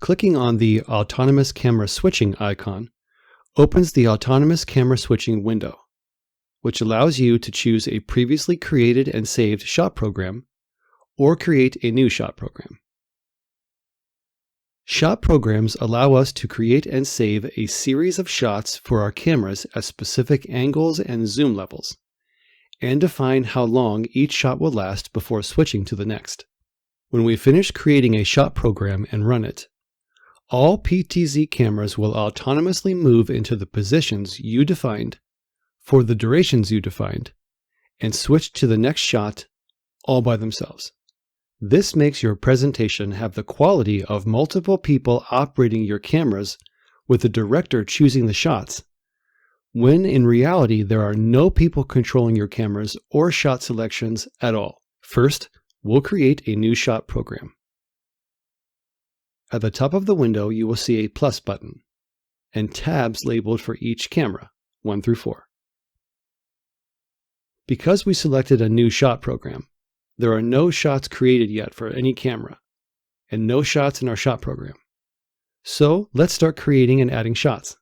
Clicking on the Autonomous Camera Switching icon opens the Autonomous Camera Switching window, which allows you to choose a previously created and saved shot program or create a new shot program. Shot programs allow us to create and save a series of shots for our cameras at specific angles and zoom levels, and define how long each shot will last before switching to the next. When we finish creating a shot program and run it, all PTZ cameras will autonomously move into the positions you defined for the durations you defined and switch to the next shot all by themselves. This makes your presentation have the quality of multiple people operating your cameras with the director choosing the shots, when in reality there are no people controlling your cameras or shot selections at all. First, we'll create a new shot program. At the top of the window, you will see a plus button and tabs labeled for each camera, 1 through 4. Because we selected a new shot program, there are no shots created yet for any camera, and no shots in our shot program. So let's start creating and adding shots.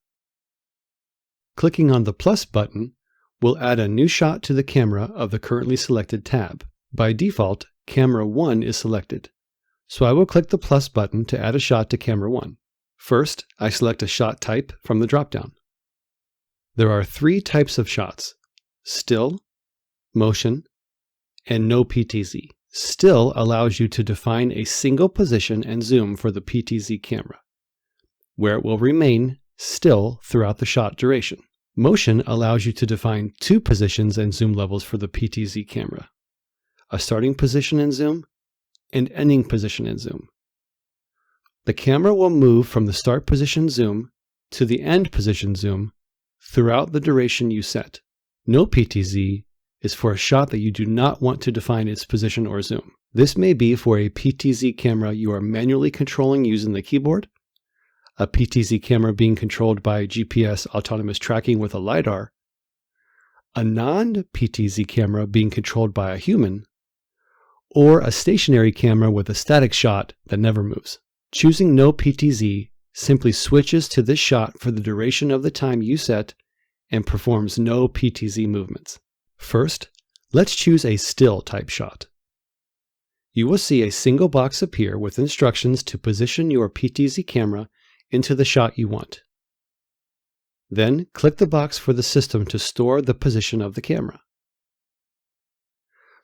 Clicking on the plus button will add a new shot to the camera of the currently selected tab. By default, camera 1 is selected, so I will click the plus button to add a shot to camera 1. First, I select a shot type from the dropdown. There are 3 types of shots: still, motion, and no PTZ. Still allows you to define a single position and zoom for the PTZ camera, where it will remain still throughout the shot duration. Motion allows you to define 2 positions and zoom levels for the PTZ camera: a starting position and zoom, and ending position and zoom. The camera will move from the start position zoom to the end position zoom throughout the duration you set. No PTZ is for a shot that you do not want to define its position or zoom. This may be for a PTZ camera you are manually controlling using the keyboard, a PTZ camera being controlled by GPS autonomous tracking with a LiDAR, a non-PTZ camera being controlled by a human, or a stationary camera with a static shot that never moves. Choosing no PTZ simply switches to this shot for the duration of the time you set and performs no PTZ movements. First, let's choose a still type shot. You will see a single box appear with instructions to position your PTZ camera into the shot you want. Then click the box for the system to store the position of the camera.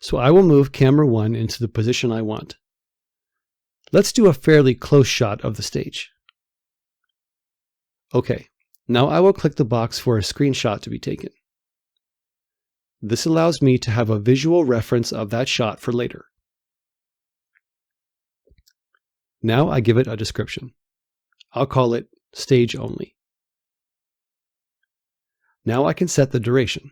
So I will move camera 1 into the position I want. Let's do a fairly close shot of the stage. Okay, now I will click the box for a screenshot to be taken. This allows me to have a visual reference of that shot for later. Now I give it a description. I'll call it stage only. Now I can set the duration.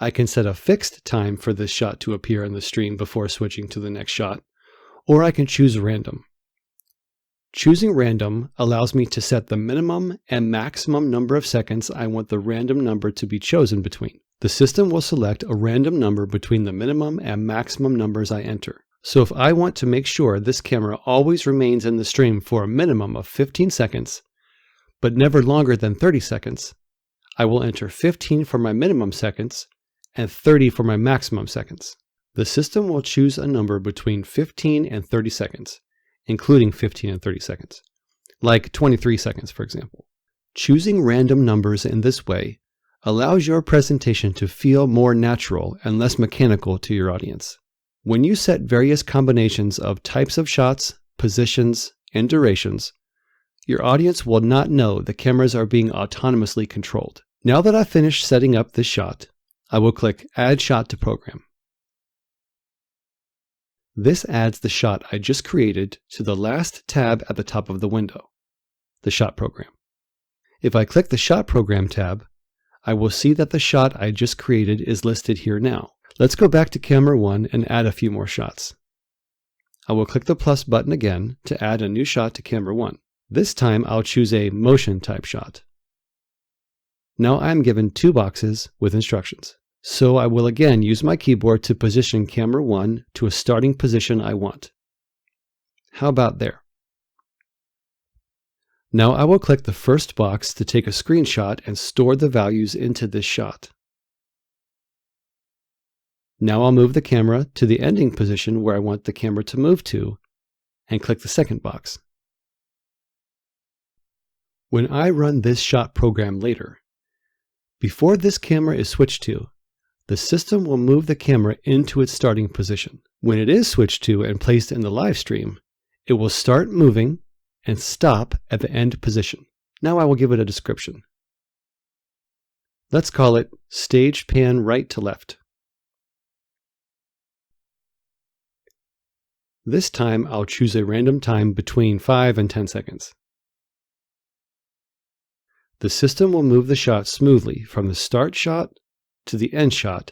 I can set a fixed time for this shot to appear in the stream before switching to the next shot, or I can choose random. Choosing random allows me to set the minimum and maximum number of seconds I want the random number to be chosen between. The system will select a random number between the minimum and maximum numbers I enter. So if I want to make sure this camera always remains in the stream for a minimum of 15 seconds, but never longer than 30 seconds, I will enter 15 for my minimum seconds and 30 for my maximum seconds. The system will choose a number between 15 and 30 seconds, including 15 and 30 seconds, like 23 seconds, for example. Choosing random numbers in this way allows your presentation to feel more natural and less mechanical to your audience. When you set various combinations of types of shots, positions, and durations, your audience will not know the cameras are being autonomously controlled. Now that I've finished setting up this shot, I will click Add Shot to Program. This adds the shot I just created to the last tab at the top of the window, the Shot Program. If I click the Shot Program tab, I will see that the shot I just created is listed here now. Let's go back to camera 1 and add a few more shots. I will click the plus button again to add a new shot to camera 1. This time I'll choose a motion type shot. Now I'm given 2 boxes with instructions. So I will again use my keyboard to position camera 1 to a starting position I want. How about there? Now I will click the first box to take a screenshot and store the values into this shot. Now I'll move the camera to the ending position where I want the camera to move to and click the second box. When I run this shot program later, before this camera is switched to, the system will move the camera into its starting position. When it is switched to and placed in the live stream, it will start moving and stop at the end position. Now I will give it a description. Let's call it stage pan right to left. This time I'll choose a random time between 5 and 10 seconds. The system will move the shot smoothly from the start shot to the end shot,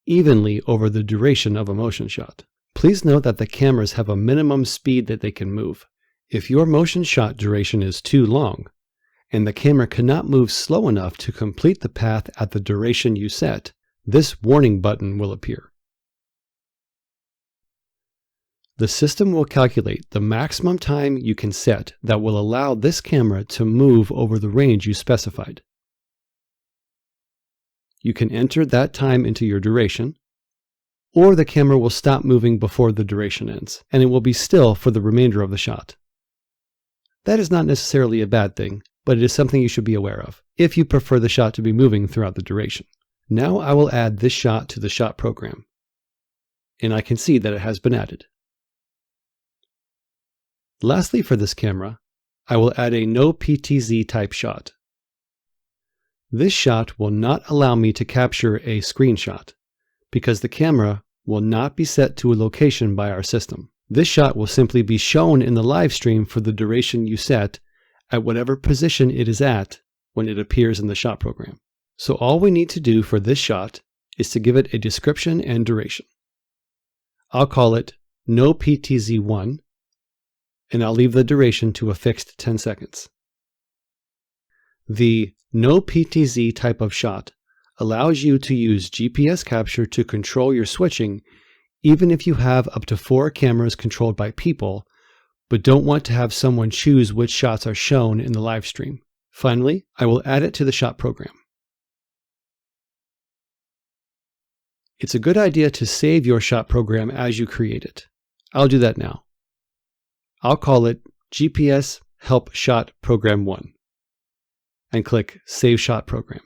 evenly over the duration of a motion shot. Please note that the cameras have a minimum speed that they can move. If your motion shot duration is too long, and the camera cannot move slow enough to complete the path at the duration you set, this warning button will appear. The system will calculate the maximum time you can set that will allow this camera to move over the range you specified. You can enter that time into your duration, or the camera will stop moving before the duration ends, and it will be still for the remainder of the shot. That is not necessarily a bad thing, but it is something you should be aware of, if you prefer the shot to be moving throughout the duration. Now I will add this shot to the shot program, and I can see that it has been added. Lastly, for this camera, I will add a no PTZ type shot. This shot will not allow me to capture a screenshot because the camera will not be set to a location by our system. This shot will simply be shown in the live stream for the duration you set at whatever position it is at when it appears in the shot program. So all we need to do for this shot is to give it a description and duration. I'll call it no PTZ1, and I'll leave the duration to a fixed 10 seconds. The no PTZ type of shot allows you to use GPS capture to control your switching even if you have up to 4 cameras controlled by people, but don't want to have someone choose which shots are shown in the live stream. Finally, I will add it to the shot program. It's a good idea to save your shot program as you create it. I'll do that now. I'll call it GPS Help Shot Program 1 and click Save Shot Program.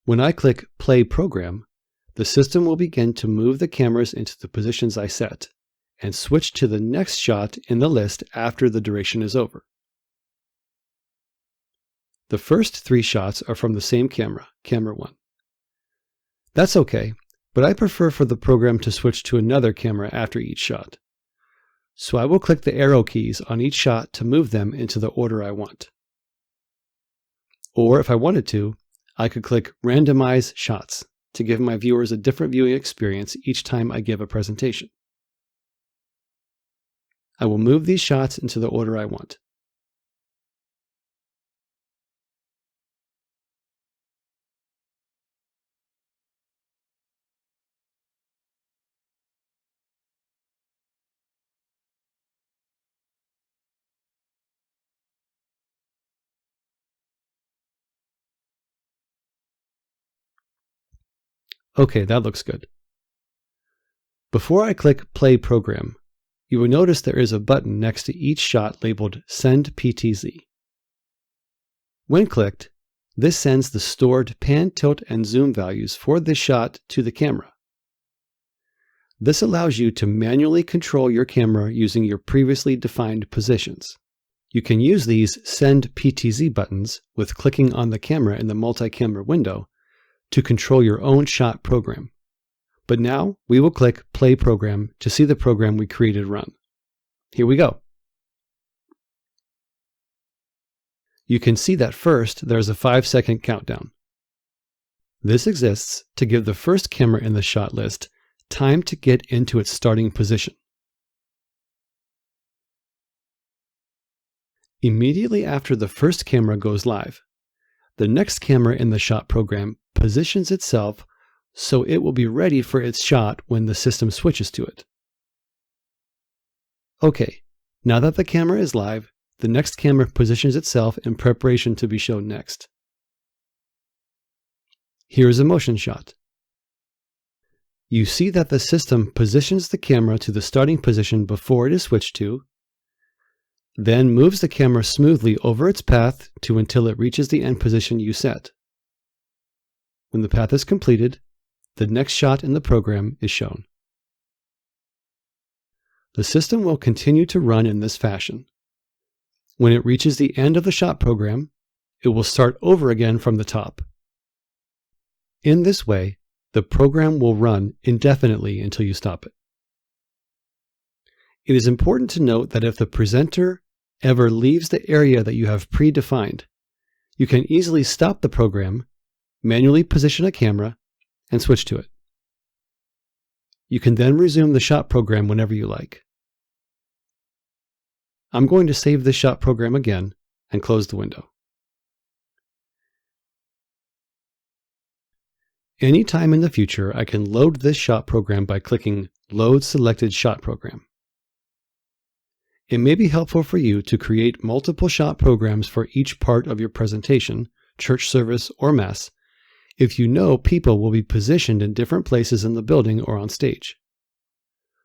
When I click Play Program, the system will begin to move the cameras into the positions I set and switch to the next shot in the list after the duration is over. The first 3 shots are from the same camera, camera 1. That's okay, but I prefer for the program to switch to another camera after each shot. So I will click the arrow keys on each shot to move them into the order I want. Or if I wanted to, I could click Randomize Shots to give my viewers a different viewing experience each time I give a presentation. I will move these shots into the order I want. Okay, that looks good. Before I click Play Program, you will notice there is a button next to each shot labeled Send PTZ. When clicked, this sends the stored pan, tilt, and zoom values for this shot to the camera. This allows you to manually control your camera using your previously defined positions. You can use these Send PTZ buttons with clicking on the camera in the multi-camera window to control your own shot program. But now we will click Play Program to see the program we created run. Here we go. You can see that first there's a 5-second countdown. This exists to give the first camera in the shot list time to get into its starting position. Immediately after the first camera goes live, the next camera in the shot program positions itself so it will be ready for its shot when the system switches to it. Okay, now that the camera is live, the next camera positions itself in preparation to be shown next. Here is a motion shot. You see that the system positions the camera to the starting position before it is switched to, then moves the camera smoothly over its path until it reaches the end position you set. When the path is completed, the next shot in the program is shown. The system will continue to run in this fashion. When it reaches the end of the shot program, it will start over again from the top. In this way, the program will run indefinitely until you stop it. It is important to note that if the presenter ever leaves the area that you have predefined, you can easily stop the program, manually position a camera, and switch to it. You can then resume the shot program whenever you like. I'm going to save this shot program again and close the window. Anytime in the future, I can load this shot program by clicking Load Selected Shot Program. It may be helpful for you to create multiple shot programs for each part of your presentation, church service, or mass, if you know people will be positioned in different places in the building or on stage.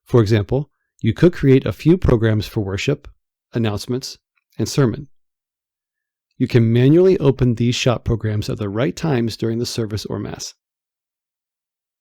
For example, you could create a few programs for worship, announcements, and sermon. You can manually open these shot programs at the right times during the service or mass.